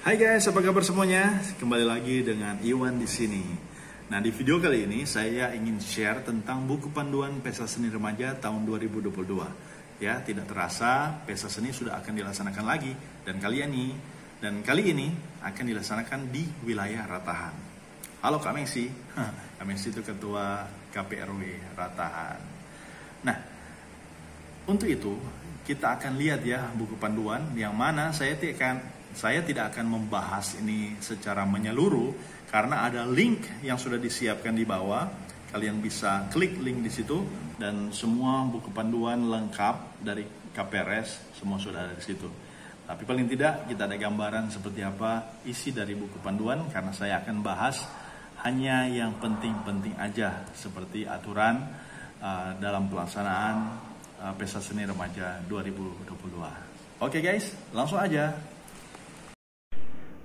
Hai guys, apa kabar semuanya? Kembali lagi dengan Iwan di sini. Nah, di video kali ini saya ingin share tentang buku panduan Pesta Seni Remaja tahun 2022. Ya, tidak terasa Pesta Seni sudah akan dilaksanakan lagi dan kali ini akan dilaksanakan di wilayah Ratahan. Halo Kak Messi. Kak Messi itu ketua KPRW Ratahan. Nah, untuk itu kita akan lihat ya buku panduan yang mana saya tidak akan membahas ini secara menyeluruh karena ada link yang sudah disiapkan di bawah. Kalian bisa klik link di situ dan semua buku panduan lengkap dari KPRS semua sudah ada di situ. Tapi paling tidak kita ada gambaran seperti apa isi dari buku panduan karena saya akan bahas hanya yang penting-penting aja seperti aturan dalam pelaksanaan Pesta Seni Remaja 2022. Oke guys, langsung aja.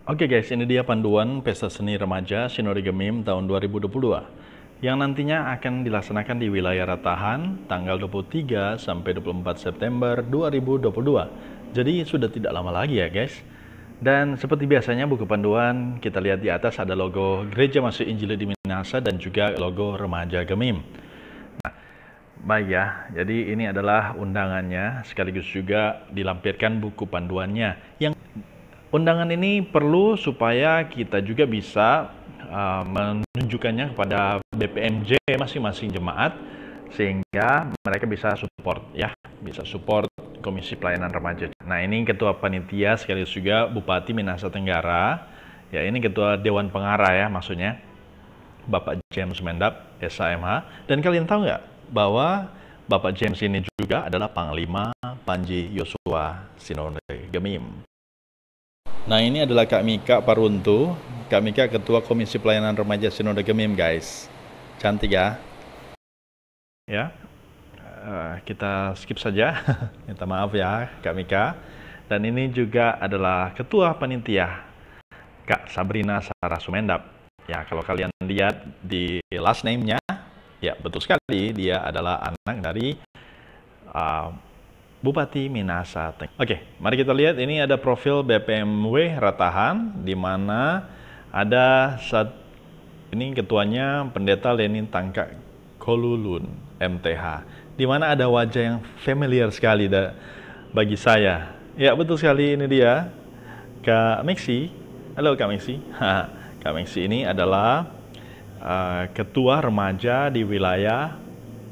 Oke guys, ini dia panduan Pesta Seni Remaja Sinode Gemim tahun 2022 yang nantinya akan dilaksanakan di wilayah Ratahan tanggal 23 sampai 24 September 2022. Jadi sudah tidak lama lagi ya guys. Dan seperti biasanya buku panduan kita lihat di atas ada logo Gereja Masih Injili di Minahasa dan juga logo Remaja Gemim. Baik ya, jadi ini adalah undangannya sekaligus juga dilampirkan buku panduannya. Yang undangan ini perlu supaya kita juga bisa menunjukkannya kepada BPMJ masing-masing jemaat sehingga mereka bisa support ya, bisa support Komisi Pelayanan Remaja. Nah, ini ketua panitia sekaligus juga Bupati Minahasa Tenggara. Ya, ini ketua Dewan Pengarah ya maksudnya. Bapak James Mendap, SHMH. Dan kalian tahu nggak bahwa Bapak James ini juga adalah Panglima Panji Yosua Sinode Gemim. Nah, ini adalah Kak Mika Paruntu. Kak Mika Ketua Komisi Pelayanan Remaja Sinode Gemim, guys. Cantik ya. Ya, kita skip saja. Minta maaf ya, Kak Mika. Dan ini juga adalah Ketua Panitia, Kak Sabrina Sarah Sumendap. Ya, kalau kalian lihat di last name-nya, ya, betul sekali, dia adalah anak dari Bupati Minahasa. Oke, mari kita lihat ini ada profil BPMW Ratahan, di mana ada ini ketuanya Pendeta Lenin Tangka Kolulun, MTH, di mana ada wajah yang familiar sekali bagi saya. Ya, betul sekali, ini dia, Kak Meksi. Halo Kak Meksi. Kak Meksi ini adalah ketua remaja di wilayah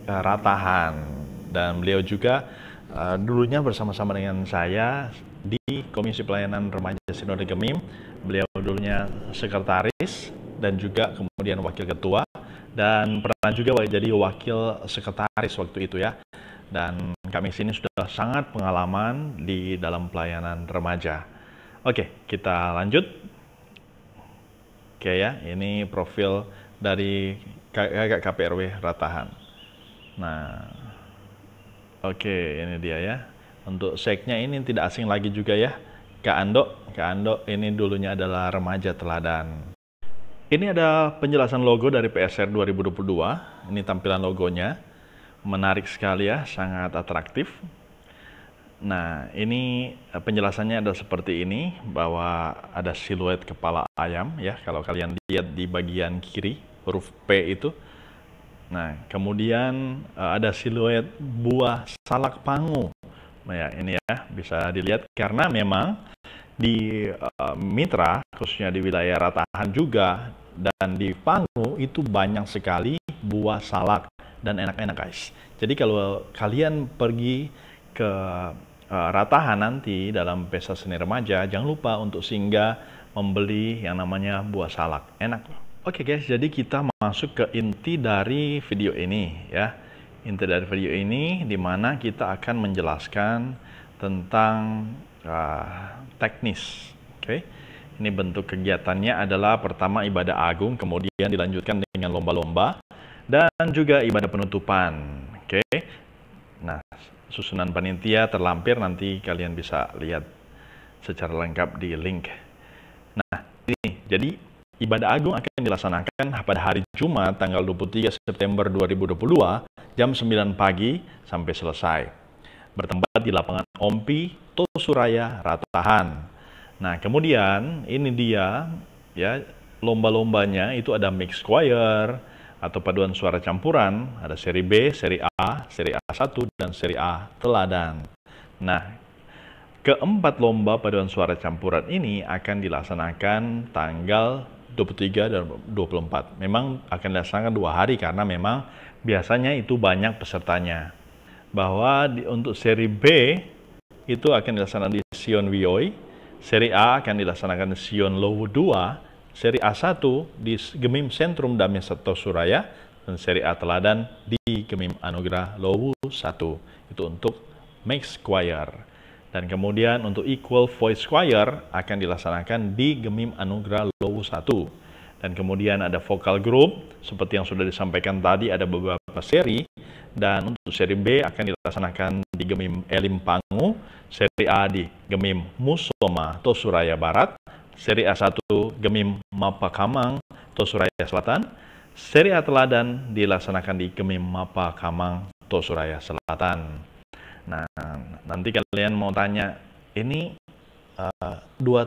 Ratahan dan beliau juga dulunya bersama-sama dengan saya di Komisi Pelayanan Remaja Sinode Gemim. Beliau dulunya sekretaris dan juga kemudian wakil ketua dan pernah juga jadi wakil sekretaris waktu itu ya. Dan kami sini sudah sangat pengalaman di dalam pelayanan remaja. Oke, kita lanjut. Oke ya, ini profil dari KPRW Ratahan. Nah, oke, ini dia ya. Untuk seknya ini tidak asing lagi juga ya. Kak Ando ini dulunya adalah remaja teladan. Ini ada penjelasan logo dari PSR 2022. Ini tampilan logonya. Menarik sekali ya, sangat atraktif. Nah, ini penjelasannya ada seperti ini, bahwa ada siluet kepala ayam ya, kalau kalian lihat di bagian kiri, huruf P itu. Nah, kemudian ada siluet buah salak pangu. Nah, ya, ini ya, bisa dilihat karena memang di Mitra, khususnya di wilayah Ratahan juga, dan di Pangu itu banyak sekali buah salak dan enak-enak guys. Jadi kalau kalian pergi ke Ratahan nanti dalam Pesta Seni Remaja, jangan lupa untuk singgah membeli yang namanya buah salak. Enak loh. Oke guys, jadi kita masuk ke inti dari video ini ya. Inti dari video ini di mana kita akan menjelaskan tentang teknis. Oke. Ini bentuk kegiatannya adalah pertama ibadah agung, kemudian dilanjutkan dengan lomba-lomba dan juga ibadah penutupan. Oke. Nah, susunan panitia terlampir, nanti kalian bisa lihat secara lengkap di link. Nah, ini jadi ibadah agung akan dilaksanakan pada hari Jumat tanggal 23 September 2022 jam 9 pagi sampai selesai. Bertempat di lapangan Ompi, Tosuraya, Ratahan. Nah, kemudian ini dia ya, lomba-lombanya itu ada mixed choir atau paduan suara campuran, ada seri B, seri A1 dan seri A teladan. Nah, keempat lomba paduan suara campuran ini akan dilaksanakan tanggal 23 dan 24. Memang akan dilaksanakan 2 hari karena memang biasanya itu banyak pesertanya. Bahwa untuk seri B itu akan dilaksanakan di Sion Wioi, seri A akan dilaksanakan di Sion Lowu 2, seri A1 di Gemim Sentrum Damai Seto Suraya, dan seri A teladan di Gemim Anugerah Lowu 1. Itu untuk mixed choir. Dan kemudian untuk equal voice choir akan dilaksanakan di Gemim Anugerah Lowu 1. Dan kemudian ada vocal group, seperti yang sudah disampaikan tadi, ada beberapa seri. Dan untuk seri B akan dilaksanakan di Gemim Elim Pangu, seri A di Gemim Musoma Tosuraya Barat, seri A1 Gemim Mapakamang Tosuraya Selatan, seri A teladan dilaksanakan di Gemim Mapakamang Tosuraya Selatan. Nah, nanti kalian mau tanya, ini dua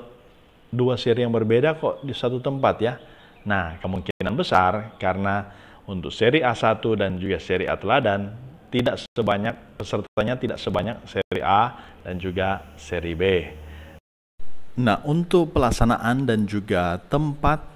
seri yang berbeda kok di satu tempat ya? Nah, kemungkinan besar karena untuk seri A1 dan juga seri A teladan tidak sebanyak pesertanya, tidak sebanyak seri A dan juga seri B. Nah, untuk pelaksanaan dan juga tempat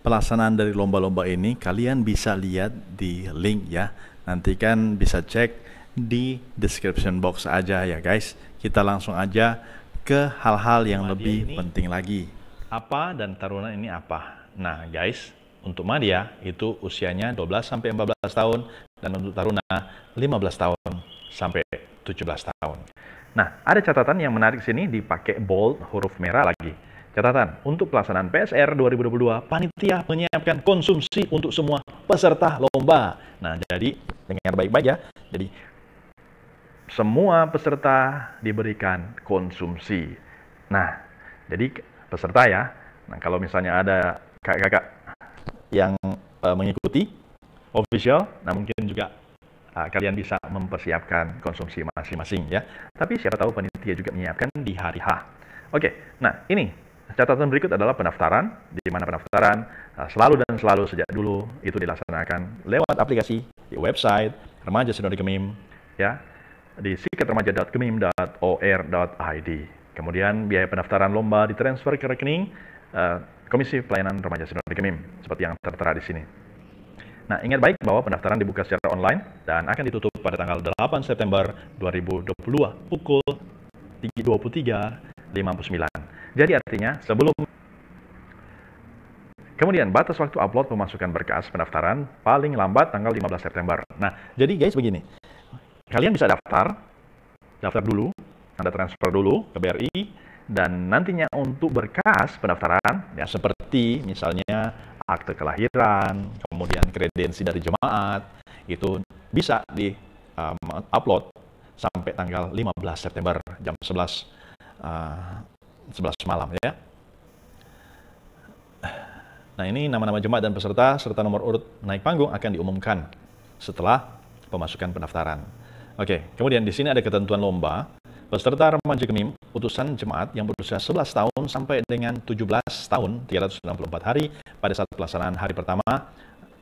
pelaksanaan dari lomba-lomba ini kalian bisa lihat di link ya. Nanti kan bisa cek di description box aja ya guys. Kita langsung aja ke hal-hal yang lebih penting lagi. Apa dan taruna ini apa? Nah guys, untuk Madya itu usianya 12-14 tahun, dan untuk taruna 15 tahun sampai 17 tahun. Nah, ada catatan yang menarik sini, dipakai bold huruf merah lagi. Catatan, untuk pelaksanaan PSR 2022, panitia menyiapkan konsumsi untuk semua peserta lomba. Nah, jadi dengar baik-baik ya. Jadi semua peserta diberikan konsumsi. Nah, jadi peserta ya. Nah, kalau misalnya ada kakak-kakak yang mengikuti official, nah mungkin juga kalian bisa mempersiapkan konsumsi masing-masing ya. Tapi siapa tahu panitia juga menyiapkan di hari H. Oke, nah ini catatan berikut adalah pendaftaran, di mana pendaftaran selalu dan selalu sejak dulu itu dilaksanakan lewat aplikasi di website Remaja Sinode Gemim ya, di siketRemaja.gemim.or.id. Kemudian biaya pendaftaran lomba ditransfer ke rekening Komisi Pelayanan Remaja Sinode Gemim seperti yang tertera di sini. Nah, ingat baik bahwa pendaftaran dibuka secara online dan akan ditutup pada tanggal 8 September 2022 pukul 23.59. Jadi artinya sebelum. Kemudian batas waktu upload pemasukan berkas pendaftaran paling lambat tanggal 15 September. Nah, jadi guys begini. Kalian bisa daftar dulu, Anda transfer dulu ke BRI, dan nantinya untuk berkas pendaftaran ya seperti misalnya akte kelahiran, kemudian kredensi dari jemaat, itu bisa di upload sampai tanggal 15 September jam 11 malam ya. Nah, ini nama-nama jemaat dan peserta serta nomor urut naik panggung akan diumumkan setelah pemasukan pendaftaran. Oke, kemudian di sini ada ketentuan lomba. Peserta Remaja Gemim, utusan jemaat yang berusia 11 tahun sampai dengan 17 tahun, 364 hari pada saat pelaksanaan hari pertama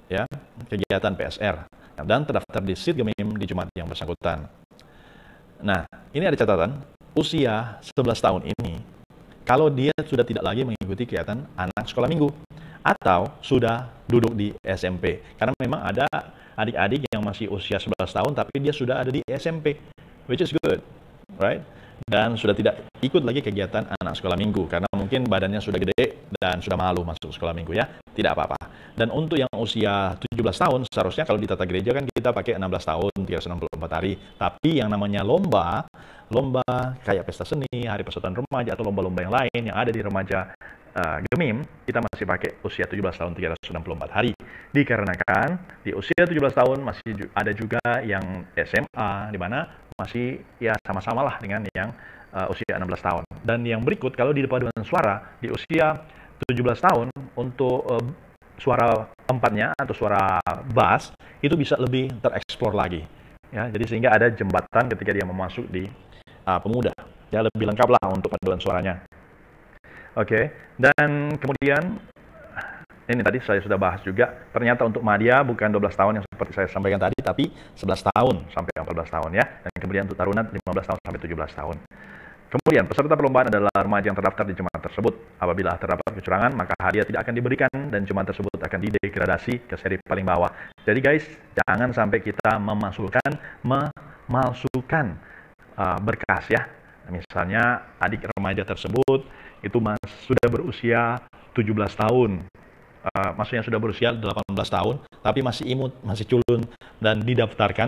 ya, kegiatan PSR, dan terdaftar di SIT Gemim di jemaat yang bersangkutan. Nah, ini ada catatan, usia 11 tahun ini, kalau dia sudah tidak lagi mengikuti kegiatan anak sekolah minggu, atau sudah duduk di SMP. Karena memang ada adik-adik yang masih usia 11 tahun, tapi dia sudah ada di SMP, which is good. Right? Dan sudah tidak ikut lagi kegiatan anak sekolah minggu karena mungkin badannya sudah gede dan sudah malu masuk sekolah minggu ya, tidak apa-apa. Dan untuk yang usia 17 tahun seharusnya kalau di tata gereja kan kita pakai 16 tahun 364 hari, tapi yang namanya lomba kayak pesta seni, hari persatuan remaja atau lomba-lomba yang lain yang ada di Remaja Gemim, kita masih pakai usia 17 tahun 364 hari. Dikarenakan di usia 17 tahun masih ada juga yang SMA, di mana masih ya sama-sama lah dengan yang usia 16 tahun. Dan yang berikut, kalau di paduan suara, di usia 17 tahun, untuk suara empatnya atau suara bass, itu bisa lebih tereksplor lagi. Ya, jadi sehingga ada jembatan ketika dia memasuk di pemuda. Ya, lebih lengkap lah untuk paduan suaranya. Oke, dan kemudian ini tadi saya sudah bahas juga, ternyata untuk madya bukan 12 tahun yang seperti saya sampaikan tadi, tapi 11 tahun sampai 14 tahun ya. Dan kemudian untuk taruna 15 tahun sampai 17 tahun. Kemudian peserta perlombaan adalah remaja yang terdaftar di jemaat tersebut. Apabila terdapat kecurangan, maka hadiah tidak akan diberikan dan jemaat tersebut akan didegradasi ke seri paling bawah. Jadi guys, jangan sampai kita memalsukan berkas ya. Misalnya adik remaja tersebut itu sudah berusia 17 tahun. Maksudnya sudah berusia 18 tahun, tapi masih imut, masih culun, dan didaftarkan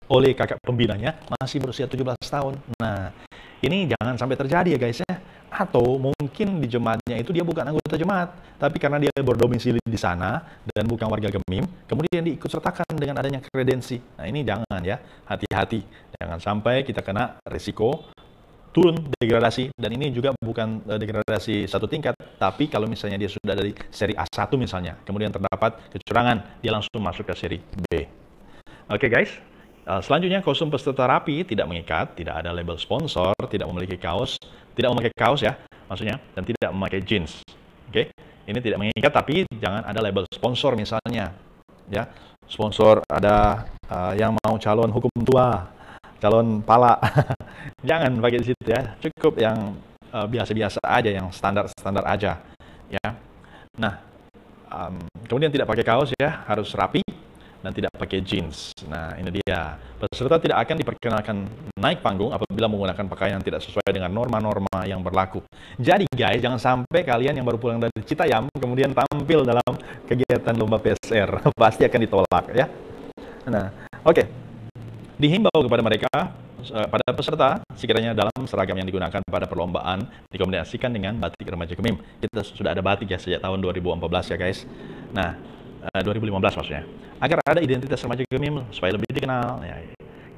oleh kakak pembinanya masih berusia 17 tahun. Nah, ini jangan sampai terjadi ya guys ya. Atau mungkin di jemaatnya itu dia bukan anggota jemaat, tapi karena dia berdomisili di sana dan bukan warga Gemim, kemudian diikut sertakan dengan adanya kredensi. Nah, ini jangan ya, hati-hati. Jangan sampai kita kena risiko turun degradasi, dan ini juga bukan degradasi satu tingkat, tapi kalau misalnya dia sudah dari seri A1 misalnya, kemudian terdapat kecurangan, dia langsung masuk ke seri B. Oke guys, selanjutnya kostum peserta rapi tidak mengikat, tidak ada label sponsor, tidak memiliki kaos, tidak memakai kaos ya, maksudnya, dan tidak memakai jeans. Oke, ini tidak mengikat, tapi jangan ada label sponsor misalnya, ya, sponsor ada yang mau calon hukum tua, calon pala, jangan pakai di situ ya. Cukup yang biasa-biasa aja, yang standar-standar aja, ya. Nah, kemudian tidak pakai kaos ya, harus rapi dan tidak pakai jeans. Nah, ini dia. Peserta tidak akan diperkenalkan naik panggung apabila menggunakan pakaian yang tidak sesuai dengan norma-norma yang berlaku. Jadi guys, jangan sampai kalian yang baru pulang dari Citayam kemudian tampil dalam kegiatan lomba PSR, pasti akan ditolak ya. Nah, oke. Dihimbau kepada mereka, pada peserta, sekiranya dalam seragam yang digunakan pada perlombaan dikombinasikan dengan batik remaja Gemim. Kita sudah ada batik ya sejak tahun 2014 ya guys. Nah, 2015 maksudnya. Agar ada identitas remaja Gemim supaya lebih dikenal. Ya.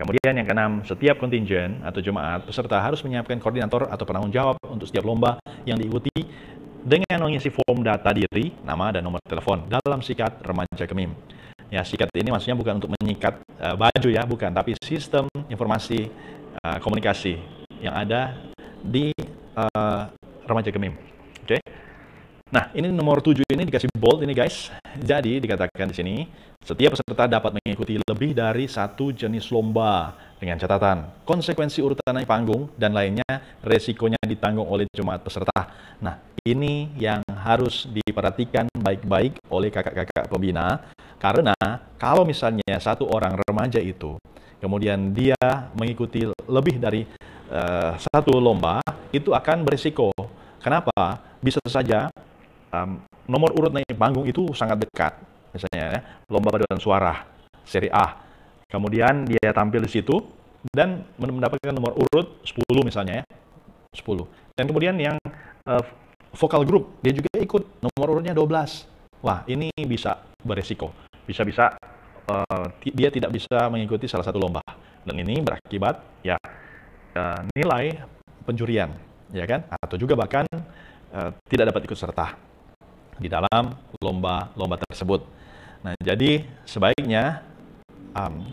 Kemudian yang keenam, setiap kontingen atau jemaat peserta harus menyiapkan koordinator atau penanggung jawab untuk setiap lomba yang diikuti dengan mengisi form data diri, nama dan nomor telepon dalam sikat remaja Gemim. Ya, sikat ini maksudnya bukan untuk menyikat baju ya, bukan, tapi sistem informasi komunikasi yang ada di remaja Gemim. Oke. Nah, ini nomor 7 ini dikasih bold ini guys. Jadi dikatakan di sini, setiap peserta dapat mengikuti lebih dari satu jenis lomba dengan catatan konsekuensi urutan naik panggung dan lainnya resikonya ditanggung oleh jemaat peserta. Nah, ini yang harus diperhatikan baik-baik oleh kakak-kakak pembina, karena kalau misalnya satu orang remaja itu kemudian dia mengikuti lebih dari satu lomba, itu akan berisiko. Kenapa? Bisa saja nomor urut naik panggung itu sangat dekat, misalnya ya, lomba paduan suara seri A, kemudian dia tampil di situ dan mendapatkan nomor urut 10 misalnya ya, 10, dan kemudian yang vokal group dia juga ikut nomor urutnya 12. Wah, ini bisa beresiko, bisa-bisa dia tidak bisa mengikuti salah satu lomba, dan ini berakibat ya nilai penjurian, ya kan, atau juga bahkan tidak dapat ikut serta di dalam lomba-lomba tersebut. Nah, jadi sebaiknya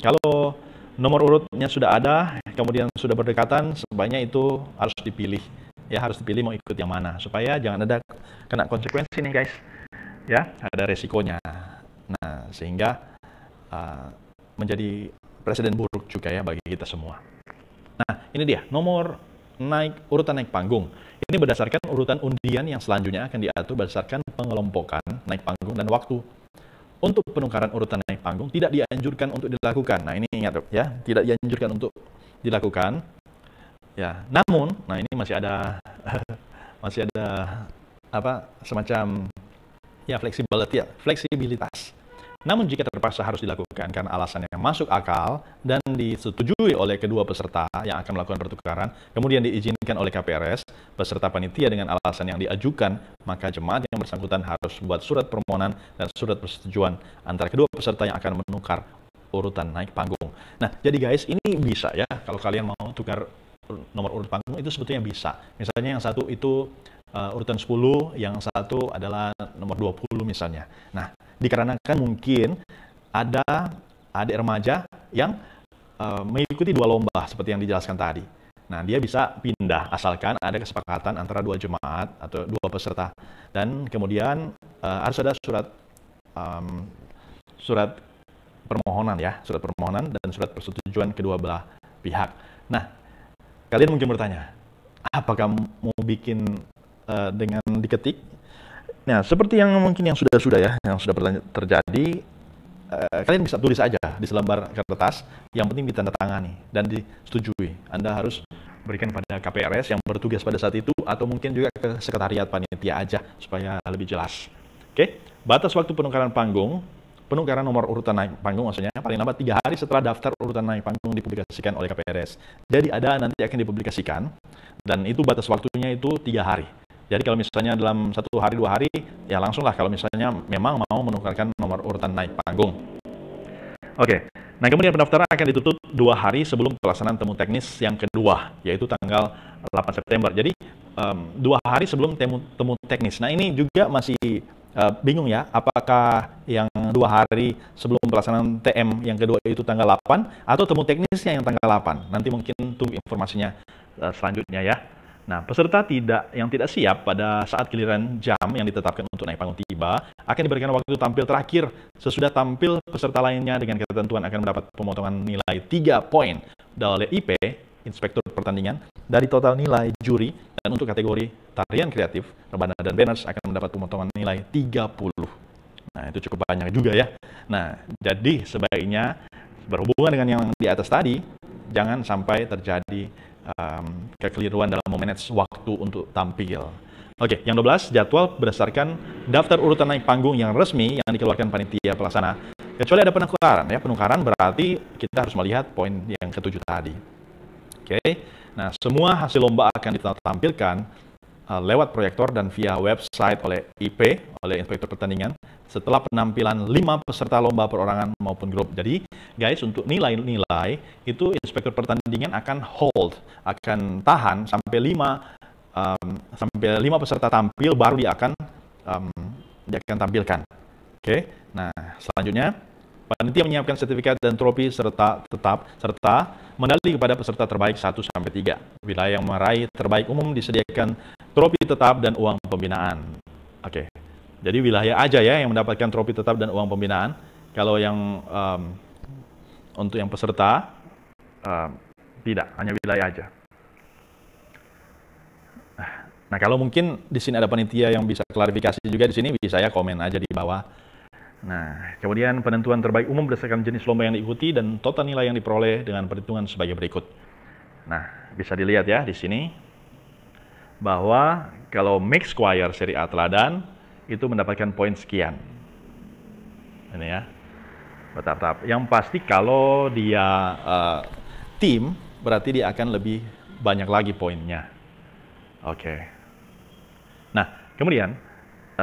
kalau nomor urutnya sudah ada, kemudian sudah berdekatan, sebaiknya itu harus dipilih. Ya, harus dipilih mau ikut yang mana, supaya jangan ada kena konsekuensi nih guys. Ya, ada resikonya. Nah, sehingga menjadi presiden buruk juga ya bagi kita semua. Nah, ini dia nomor urutan naik panggung. Ini berdasarkan urutan undian yang selanjutnya akan diatur berdasarkan pengelompokan naik panggung dan waktu. Untuk penukaran urutan naik panggung tidak dianjurkan untuk dilakukan. Nah, ini ingat ya, tidak dianjurkan untuk dilakukan. Ya, namun, nah ini masih ada apa semacam ya fleksibilitas. Namun jika terpaksa harus dilakukan karena alasan yang masuk akal dan disetujui oleh kedua peserta yang akan melakukan pertukaran, kemudian diizinkan oleh KPRS, peserta panitia dengan alasan yang diajukan, maka jemaat yang bersangkutan harus membuat surat permohonan dan surat persetujuan antara kedua peserta yang akan menukar urutan naik panggung. Nah, jadi guys, ini bisa ya, kalau kalian mau tukar nomor urut panggung itu sebetulnya bisa. Misalnya yang satu itu urutan 10, yang satu adalah nomor 20 misalnya. Nah, dikarenakan mungkin ada adik remaja yang mengikuti dua lomba seperti yang dijelaskan tadi. Nah, dia bisa pindah asalkan ada kesepakatan antara dua jemaat atau dua peserta. Dan kemudian harus ada surat permohonan ya, surat permohonan dan surat persetujuan kedua belah pihak. Nah, kalian mungkin bertanya, apakah mau bikin dengan diketik? Nah, seperti yang mungkin yang sudah ya, yang sudah terjadi, kalian bisa tulis aja di selembar kertas, yang penting ditandatangani dan disetujui. Anda harus berikan pada KPRS yang bertugas pada saat itu, atau mungkin juga ke sekretariat panitia aja, supaya lebih jelas. Oke, batas waktu penukaran panggung, penukaran nomor urutan naik panggung maksudnya, paling lambat 3 hari setelah daftar urutan naik panggung dipublikasikan oleh KPRS. Jadi nanti akan dipublikasikan, dan itu batas waktunya itu 3 hari. Jadi kalau misalnya dalam 1 hari, 2 hari, ya langsunglah kalau misalnya memang mau menukarkan nomor urutan naik panggung. Oke, nah kemudian pendaftaran akan ditutup 2 hari sebelum pelaksanaan temu teknis yang kedua, yaitu tanggal 8 September. Jadi 2 hari sebelum temu teknis. Nah ini juga masih bingung ya, apakah yang 2 hari sebelum pelaksanaan TM yang kedua itu tanggal 8, atau temu teknisnya yang tanggal 8. Nanti mungkin tunggu informasinya selanjutnya ya. Nah, peserta yang tidak siap pada saat giliran jam yang ditetapkan untuk naik panggung tiba, akan diberikan waktu tampil terakhir. Sesudah tampil, peserta lainnya dengan ketentuan akan mendapat pemotongan nilai 3 poin oleh IP, Inspektur Pertandingan, dari total nilai juri, dan untuk kategori tarian kreatif, rebana dan banners akan mendapat pemotongan nilai 30. Nah, itu cukup banyak juga ya. Nah, jadi sebaiknya berhubungan dengan yang di atas tadi, jangan sampai terjadi kekeliruan dalam memanage waktu untuk tampil. Oke, yang 12, jadwal berdasarkan daftar urutan naik panggung yang resmi yang dikeluarkan panitia pelaksana. Kecuali ada penukaran ya, penukaran berarti kita harus melihat poin yang ke-7 tadi. Oke, nah semua hasil lomba akan ditampilkan lewat proyektor dan via website oleh IP, oleh Inspektur Pertandingan, setelah penampilan 5 peserta lomba perorangan maupun grup. Jadi, guys, untuk nilai-nilai itu Inspektur Pertandingan akan hold, akan tahan sampai 5 peserta tampil, baru dia akan tampilkan. Oke, nah selanjutnya panitia menyiapkan sertifikat dan trofi serta medali kepada peserta terbaik 1 sampai 3. Wilayah yang meraih terbaik umum disediakan trofi tetap dan uang pembinaan. Oke. Jadi wilayah aja ya yang mendapatkan trofi tetap dan uang pembinaan. Kalau yang untuk yang peserta tidak, hanya wilayah aja. Nah, kalau mungkin di sini ada panitia yang bisa klarifikasi juga di sini, bisa ya komen aja di bawah. Nah, kemudian penentuan terbaik umum berdasarkan jenis lomba yang diikuti dan total nilai yang diperoleh dengan perhitungan sebagai berikut. Nah, bisa dilihat ya di sini bahwa kalau mixed choir seri A teladan itu mendapatkan poin sekian. Ini ya, bertahap-tahap. Yang pasti kalau dia tim, berarti dia akan lebih banyak lagi poinnya. Oke. Nah, kemudian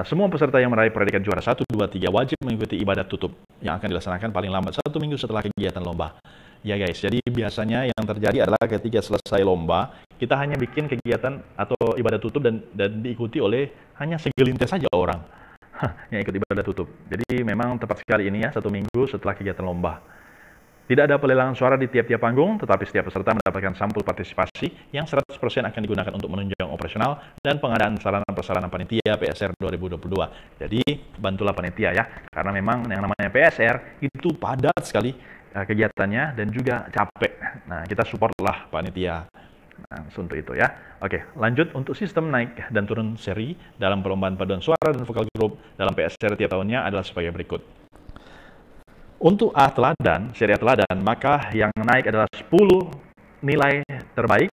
semua peserta yang meraih predikat juara 1, 2, 3 wajib mengikuti ibadat tutup yang akan dilaksanakan paling lambat 1 minggu setelah kegiatan lomba. Ya guys, jadi biasanya yang terjadi adalah ketika selesai lomba, kita hanya bikin kegiatan atau ibadat tutup dan diikuti oleh hanya segelintir saja orang yang ikut ibadat tutup. Jadi memang tepat sekali ini ya, 1 minggu setelah kegiatan lomba. Tidak ada pelelangan suara di tiap-tiap panggung, tetapi setiap peserta mendapatkan sampul partisipasi yang 100% akan digunakan untuk menunjang operasional dan pengadaan sarana-prasarana panitia PSR 2022. Jadi, bantulah panitia ya, karena memang yang namanya PSR itu padat sekali kegiatannya dan juga capek. Nah, kita supportlah panitia untuk itu ya. Oke, lanjut untuk sistem naik dan turun seri dalam perlombaan paduan suara dan vokal grup dalam PSR tiap tahunnya adalah sebagai berikut. Untuk A teladan, seri A teladan, maka yang naik adalah 10 nilai terbaik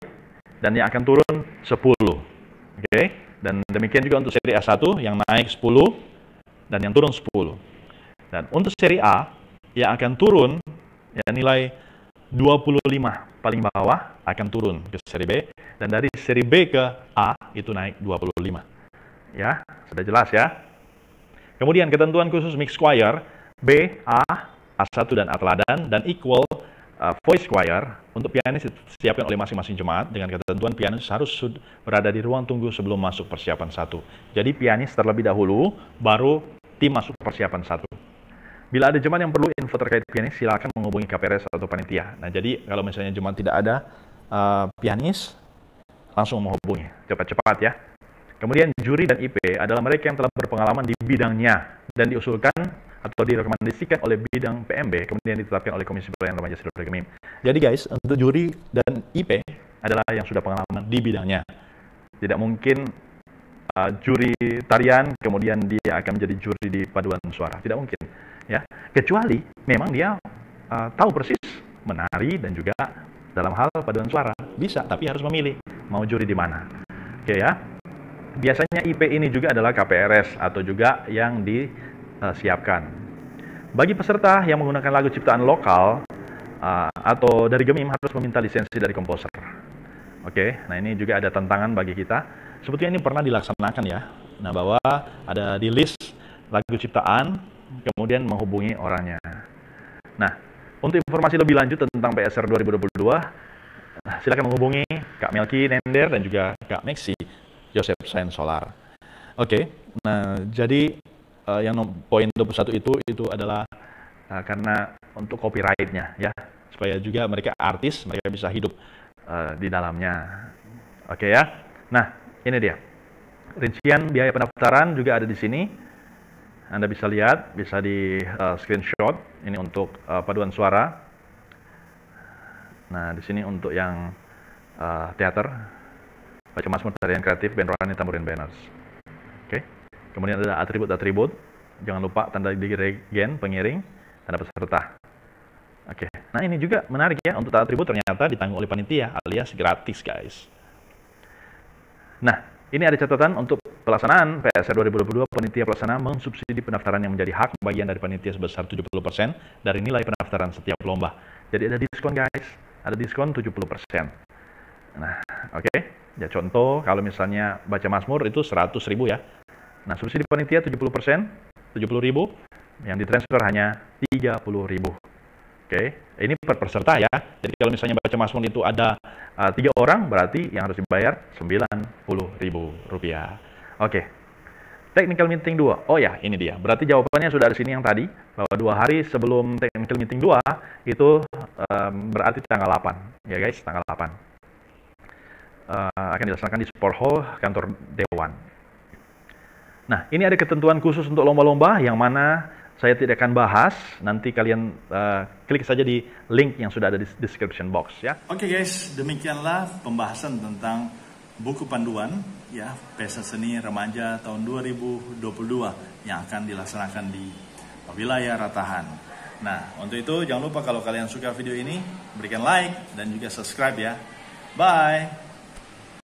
dan yang akan turun 10. Oke, dan demikian juga untuk seri A1 yang naik 10 dan yang turun 10. Dan untuk seri A yang akan turun ya nilai 25 paling bawah akan turun ke seri B, dan dari seri B ke A itu naik 25. Ya, sudah jelas ya. Kemudian ketentuan khusus mixed choir B, A, A1 dan A teladan, dan equal voice choir untuk pianis disiapkan oleh masing-masing jemaat dengan ketentuan pianis harus berada di ruang tunggu sebelum masuk persiapan 1. Jadi pianis terlebih dahulu, baru tim masuk persiapan 1. Bila ada jemaat yang perlu info terkait pianis, silakan menghubungi KPRS atau panitia. Nah, jadi kalau misalnya jemaat tidak ada pianis, langsung menghubungi, cepat-cepat ya. Kemudian juri dan IP adalah mereka yang telah berpengalaman di bidangnya dan diusulkan atau direkomendasikan oleh bidang PMB, kemudian ditetapkan oleh Komisi Pelayanan Remaja Saudara Gemim. Jadi guys, untuk juri dan IP adalah yang sudah pengalaman di bidangnya. Tidak mungkin juri tarian kemudian dia akan menjadi juri di paduan suara, tidak mungkin ya. Kecuali memang dia tahu persis menari dan juga dalam hal paduan suara bisa, tapi harus memilih mau juri di mana. Oke ya. Biasanya IP ini juga adalah KPRS atau juga yang disiapkan. Bagi peserta yang menggunakan lagu ciptaan lokal atau dari Gemim harus meminta lisensi dari komposer. Oke, nah ini juga ada tantangan bagi kita. Sebetulnya ini pernah dilaksanakan ya. Nah, bahwa ada di list lagu ciptaan, kemudian menghubungi orangnya. Nah, untuk informasi lebih lanjut tentang PSR 2022, silakan menghubungi Kak Melki Nender dan juga Kak Maxi Joseph Sain Solar. Oke, nah jadi yang poin 21 itu adalah karena untuk copyright-nya ya, supaya juga mereka artis, mereka bisa hidup di dalamnya. Oke ya. Nah, ini dia. Rincian biaya pendaftaran juga ada di sini. Anda bisa lihat, bisa di screenshot. Ini untuk paduan suara. Nah, di sini untuk yang teater, Baca Mazmur, Tarian Kreatif, Band Rohani, Tamburin Banners. Oke. Kemudian ada atribut-atribut. Jangan lupa tanda diregen, pengiring, tanda peserta. Oke. Nah, ini juga menarik ya. Untuk atribut ternyata ditanggung oleh panitia, alias gratis, guys. Nah, ini ada catatan untuk pelaksanaan PSR 2022. Panitia pelaksana mensubsidi pendaftaran yang menjadi hak bagian dari panitia sebesar 70% dari nilai pendaftaran setiap lomba. Jadi ada diskon, guys. Ada diskon 70%. Nah, oke. Ya contoh, kalau misalnya Baca Mazmur itu 100.000 ya. Nah, subsidi panitia 70%, 70.000, yang ditransfer hanya 30.000. Oke, ini per peserta ya. Jadi kalau misalnya Baca Mazmur itu ada 3 orang, berarti yang harus dibayar Rp90.000. Oke, technical meeting 2. Oh ya, ini dia. Berarti jawabannya sudah di sini yang tadi, bahwa 2 hari sebelum technical meeting 2, itu berarti tanggal 8. Ya guys, tanggal 8. Akan dilaksanakan di Sport Hall kantor Dewan. Nah, ini ada ketentuan khusus untuk lomba-lomba yang mana saya tidak akan bahas. Nanti kalian klik saja di link yang sudah ada di description box ya. Oke guys, demikianlah pembahasan tentang buku panduan ya Pesta Seni Remaja tahun 2022 yang akan dilaksanakan di wilayah Ratahan. Nah, untuk itu jangan lupa kalau kalian suka video ini berikan like dan juga subscribe ya. Bye.